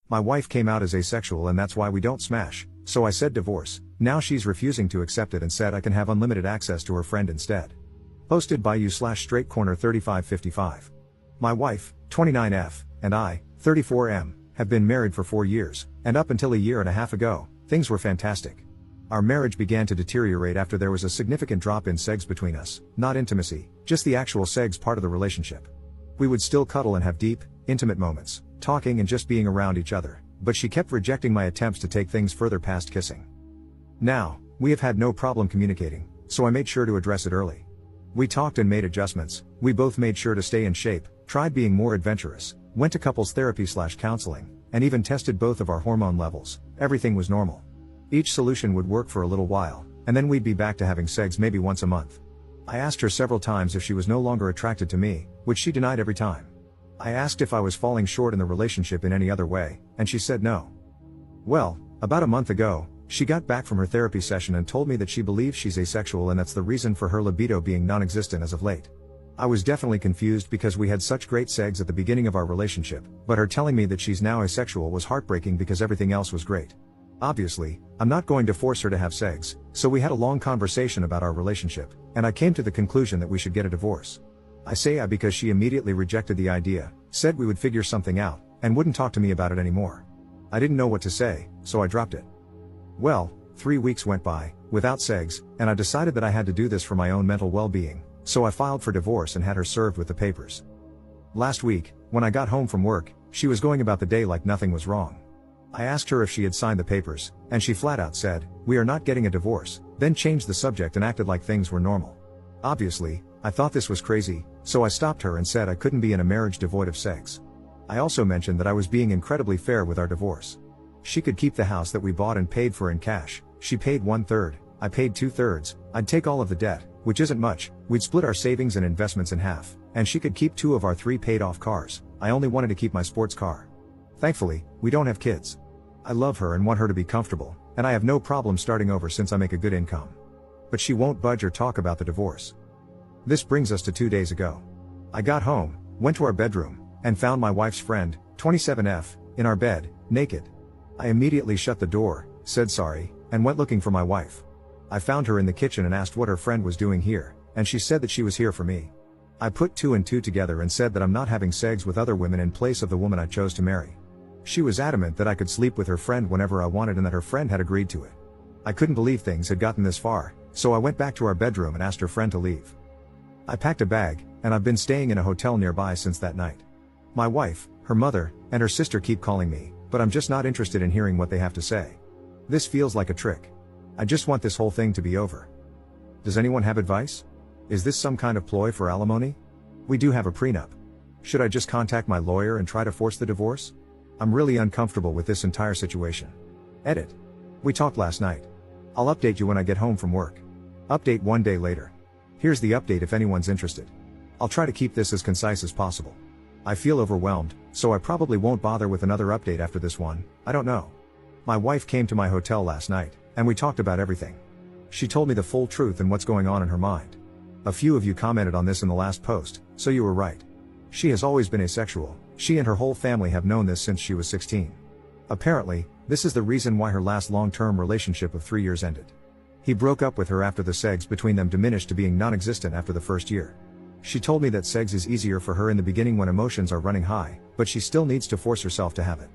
My wife came out as asexual and that's why we don't smash, so I said divorce. Now she's refusing to accept it and said I can have unlimited access to her friend instead. Posted by you/straightcorner3555. My wife, 29F, and I, 34M, have been married for 4 years, and up until a year and a half ago, things were fantastic. Our marriage began to deteriorate after there was a significant drop in sex between us, not intimacy, just the actual sex part of the relationship. We would still cuddle and have deep, intimate moments, talking and just being around each other, but she kept rejecting my attempts to take things further past kissing. Now, we have had no problem communicating, so I made sure to address it early. We talked and made adjustments, we both made sure to stay in shape, tried being more adventurous, went to couples therapy/counseling, and even tested both of our hormone levels. Everything was normal. Each solution would work for a little while, and then we'd be back to having sex maybe once a month. I asked her several times if she was no longer attracted to me, which she denied every time. I asked if I was falling short in the relationship in any other way, and she said no. Well, about a month ago, she got back from her therapy session and told me that she believes she's asexual and that's the reason for her libido being non-existent as of late. I was definitely confused because we had such great sex at the beginning of our relationship, but her telling me that she's now asexual was heartbreaking because everything else was great. Obviously, I'm not going to force her to have sex, so we had a long conversation about our relationship, and I came to the conclusion that we should get a divorce. I say because she immediately rejected the idea, said we would figure something out, and wouldn't talk to me about it anymore. I didn't know what to say, so I dropped it. Well, 3 weeks went by, without sex, and I decided that I had to do this for my own mental well-being, so I filed for divorce and had her served with the papers. Last week, when I got home from work, she was going about the day like nothing was wrong. I asked her if she had signed the papers, and she flat out said, "We are not getting a divorce," then changed the subject and acted like things were normal. Obviously, I thought this was crazy, so I stopped her and said I couldn't be in a marriage devoid of sex. I also mentioned that I was being incredibly fair with our divorce. She could keep the house that we bought and paid for in cash. She paid 1/3, I paid 2/3, I'd take all of the debt, which isn't much, we'd split our savings and investments in half, and she could keep 2 of our 3 paid off cars. I only wanted to keep my sports car. Thankfully, we don't have kids. I love her and want her to be comfortable, and I have no problem starting over since I make a good income. But she won't budge or talk about the divorce. This brings us to 2 days ago. I got home, went to our bedroom, and found my wife's friend, 27F, in our bed, naked. I immediately shut the door, said sorry, and went looking for my wife. I found her in the kitchen and asked what her friend was doing here, and she said that she was here for me. I put 2 and 2 together and said that I'm not having sex with other women in place of the woman I chose to marry. She was adamant that I could sleep with her friend whenever I wanted and that her friend had agreed to it. I couldn't believe things had gotten this far, so I went back to our bedroom and asked her friend to leave. I packed a bag, and I've been staying in a hotel nearby since that night. My wife, her mother, and her sister keep calling me, but I'm just not interested in hearing what they have to say. This feels like a trick. I just want this whole thing to be over. Does anyone have advice? Is this some kind of ploy for alimony? We do have a prenup. Should I just contact my lawyer and try to force the divorce? I'm really uncomfortable with this entire situation. Edit. We talked last night. I'll update you when I get home from work. Update 1 day later. Here's the update if anyone's interested. I'll try to keep this as concise as possible. I feel overwhelmed, so I probably won't bother with another update after this one. I don't know. My wife came to my hotel last night, and we talked about everything. She told me the full truth and what's going on in her mind. A few of you commented on this in the last post, so you were right. She has always been asexual. She and her whole family have known this since she was 16. Apparently, this is the reason why her last long-term relationship of 3 years ended. He broke up with her after the sex between them diminished to being non-existent after the first year. She told me that sex is easier for her in the beginning when emotions are running high, but she still needs to force herself to have it.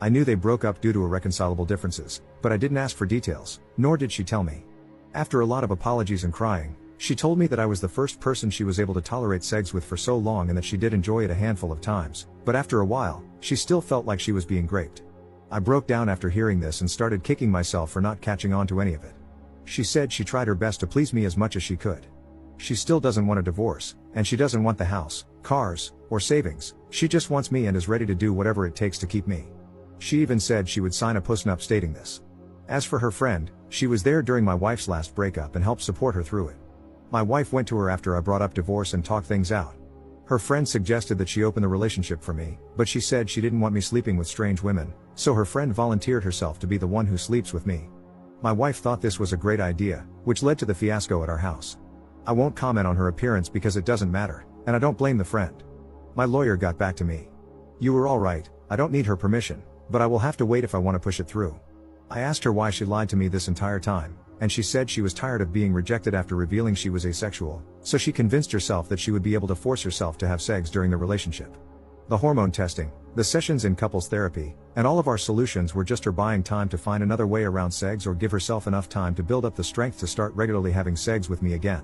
I knew they broke up due to irreconcilable differences, but I didn't ask for details, nor did she tell me. After a lot of apologies and crying, she told me that I was the first person she was able to tolerate sex with for so long and that she did enjoy it a handful of times, but after a while, she still felt like she was being raped. I broke down after hearing this and started kicking myself for not catching on to any of it. She said she tried her best to please me as much as she could. She still doesn't want a divorce, and she doesn't want the house, cars, or savings. She just wants me and is ready to do whatever it takes to keep me. She even said she would sign a postnup stating this. As for her friend, she was there during my wife's last breakup and helped support her through it. My wife went to her after I brought up divorce and talked things out. Her friend suggested that she open the relationship for me, but she said she didn't want me sleeping with strange women, so her friend volunteered herself to be the one who sleeps with me. My wife thought this was a great idea, which led to the fiasco at our house. I won't comment on her appearance because it doesn't matter, and I don't blame the friend. My lawyer got back to me. "You were all right, I don't need her permission, but I will have to wait if I want to push it through. I asked her why she lied to me this entire time, and she said she was tired of being rejected after revealing she was asexual, so she convinced herself that she would be able to force herself to have sex during the relationship. The hormone testing, the sessions in couples therapy, and all of our solutions were just her buying time to find another way around sex or give herself enough time to build up the strength to start regularly having sex with me again.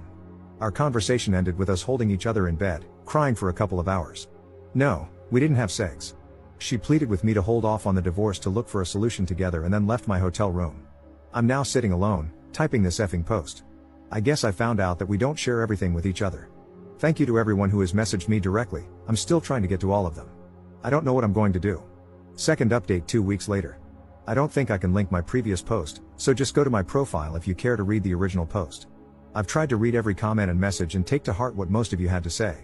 Our conversation ended with us holding each other in bed, crying for a couple of hours. No, we didn't have sex. She pleaded with me to hold off on the divorce to look for a solution together and then left my hotel room. I'm now sitting alone, typing this effing post. I guess I found out that we don't share everything with each other. Thank you to everyone who has messaged me directly. I'm still trying to get to all of them. I don't know what I'm going to do. Second update 2 weeks later. I don't think I can link my previous post, so just go to my profile if you care to read the original post. I've tried to read every comment and message and take to heart what most of you had to say.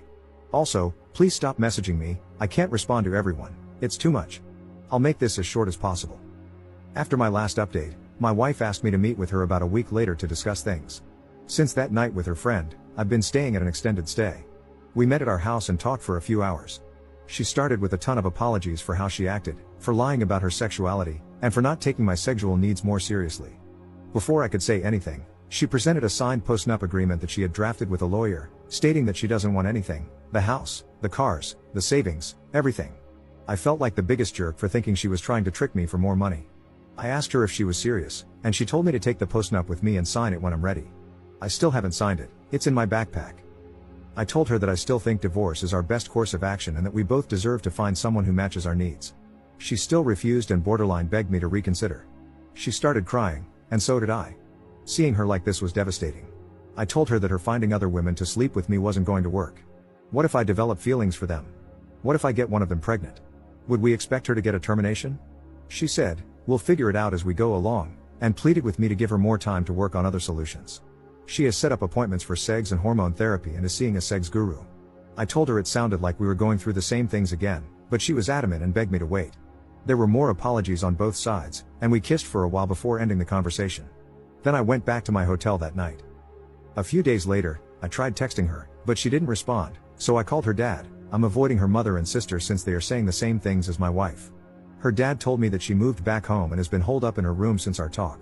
Also, please stop messaging me, I can't respond to everyone, it's too much. I'll make this as short as possible. After my last update, my wife asked me to meet with her about a week later to discuss things. Since that night with her friend, I've been staying at an extended stay. We met at our house and talked for a few hours. She started with a ton of apologies for how she acted, for lying about her sexuality, and for not taking my sexual needs more seriously. Before I could say anything, she presented a signed post-nup agreement that she had drafted with a lawyer, stating that she doesn't want anything, the house, the cars, the savings, everything. I felt like the biggest jerk for thinking she was trying to trick me for more money. I asked her if she was serious, and she told me to take the post-nup with me and sign it when I'm ready. I still haven't signed it, it's in my backpack. I told her that I still think divorce is our best course of action and that we both deserve to find someone who matches our needs. She still refused and borderline begged me to reconsider. She started crying, and so did I. Seeing her like this was devastating. I told her that her finding other women to sleep with me wasn't going to work. What if I develop feelings for them? What if I get one of them pregnant? Would we expect her to get a termination? She said, we'll figure it out as we go along, and pleaded with me to give her more time to work on other solutions. She has set up appointments for sex and hormone therapy and is seeing a sex guru. I told her it sounded like we were going through the same things again, but she was adamant and begged me to wait. There were more apologies on both sides, and we kissed for a while before ending the conversation. Then I went back to my hotel that night. A few days later, I tried texting her, but she didn't respond, so I called her dad. I'm avoiding her mother and sister since they are saying the same things as my wife. Her dad told me that she moved back home and has been holed up in her room since our talk.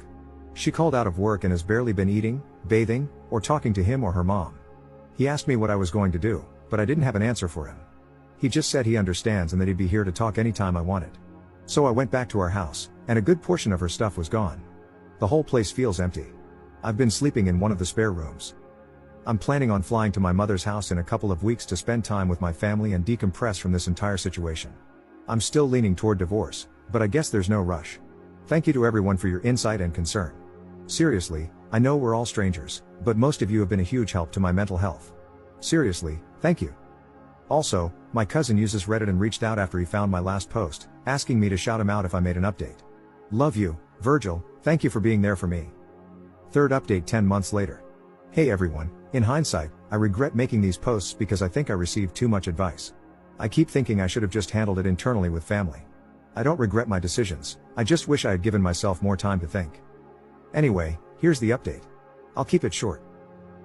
She called out of work and has barely been eating, bathing, or talking to him or her mom. He asked me what I was going to do, but I didn't have an answer for him. He just said he understands and that he'd be here to talk anytime I wanted. So I went back to our house, and a good portion of her stuff was gone. The whole place feels empty. I've been sleeping in one of the spare rooms. I'm planning on flying to my mother's house in a couple of weeks to spend time with my family and decompress from this entire situation. I'm still leaning toward divorce, but I guess there's no rush. Thank you to everyone for your insight and concern. Seriously, I know we're all strangers, but most of you have been a huge help to my mental health. Seriously, thank you. Also, my cousin uses Reddit and reached out after he found my last post, asking me to shout him out if I made an update. Love you, Virgil, thank you for being there for me. Third update 10 months later. Hey everyone, in hindsight, I regret making these posts because I think I received too much advice. I keep thinking I should have just handled it internally with family. I don't regret my decisions, I just wish I had given myself more time to think. Anyway, here's the update. I'll keep it short.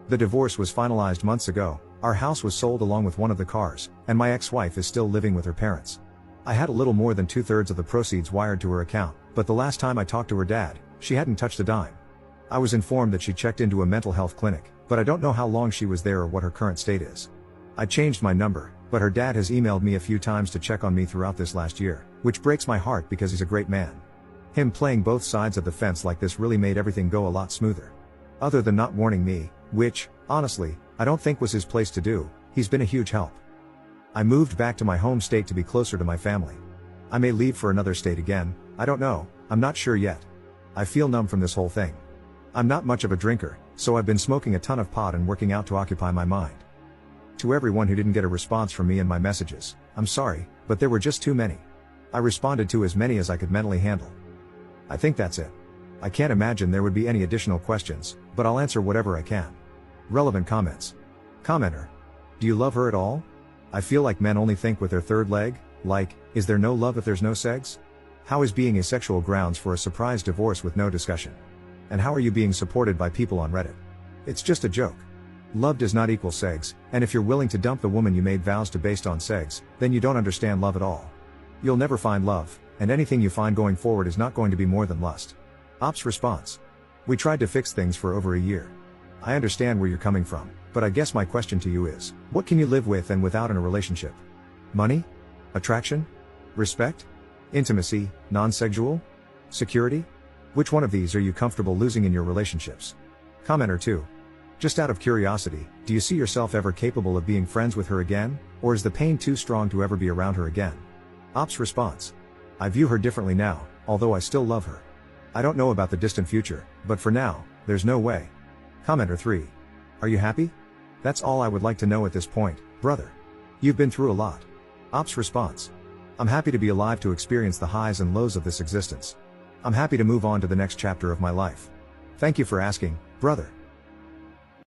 The divorce was finalized months ago, our house was sold along with one of the cars, and my ex-wife is still living with her parents. I had a little more than 2/3 of the proceeds wired to her account, but the last time I talked to her dad, she hadn't touched a dime. I was informed that she checked into a mental health clinic, but I don't know how long she was there or what her current state is. I changed my number, but her dad has emailed me a few times to check on me throughout this last year, which breaks my heart because he's a great man. Him playing both sides of the fence like this really made everything go a lot smoother. Other than not warning me, which, honestly, I don't think was his place to do, he's been a huge help. I moved back to my home state to be closer to my family. I may leave for another state again, I don't know, I'm not sure yet. I feel numb from this whole thing. I'm not much of a drinker, so I've been smoking a ton of pot and working out to occupy my mind. To everyone who didn't get a response from me in my messages, I'm sorry, but there were just too many. I responded to as many as I could mentally handle. I think that's it. I can't imagine there would be any additional questions, but I'll answer whatever I can. Relevant comments. Commenter. Do you love her at all? I feel like men only think with their third leg, like, is there no love if there's no sex? How is being asexual grounds for a surprise divorce with no discussion? And how are you being supported by people on Reddit? It's just a joke. Love does not equal sex, and if you're willing to dump the woman you made vows to based on sex, then you don't understand love at all. You'll never find love, and anything you find going forward is not going to be more than lust. Ops response. We tried to fix things for over a year. I understand where you're coming from, but I guess my question to you is, what can you live with and without in a relationship? Money? Attraction? Respect? Intimacy, non-sexual? Security? Which one of these are you comfortable losing in your relationships? Commenter 2. Just out of curiosity, do you see yourself ever capable of being friends with her again, or is the pain too strong to ever be around her again? Ops response. I view her differently now, although I still love her. I don't know about the distant future, but for now, there's no way. Commenter 3. Are you happy? That's all I would like to know at this point, brother. You've been through a lot. Ops response. I'm happy to be alive to experience the highs and lows of this existence. I'm happy to move on to the next chapter of my life. Thank you for asking, brother.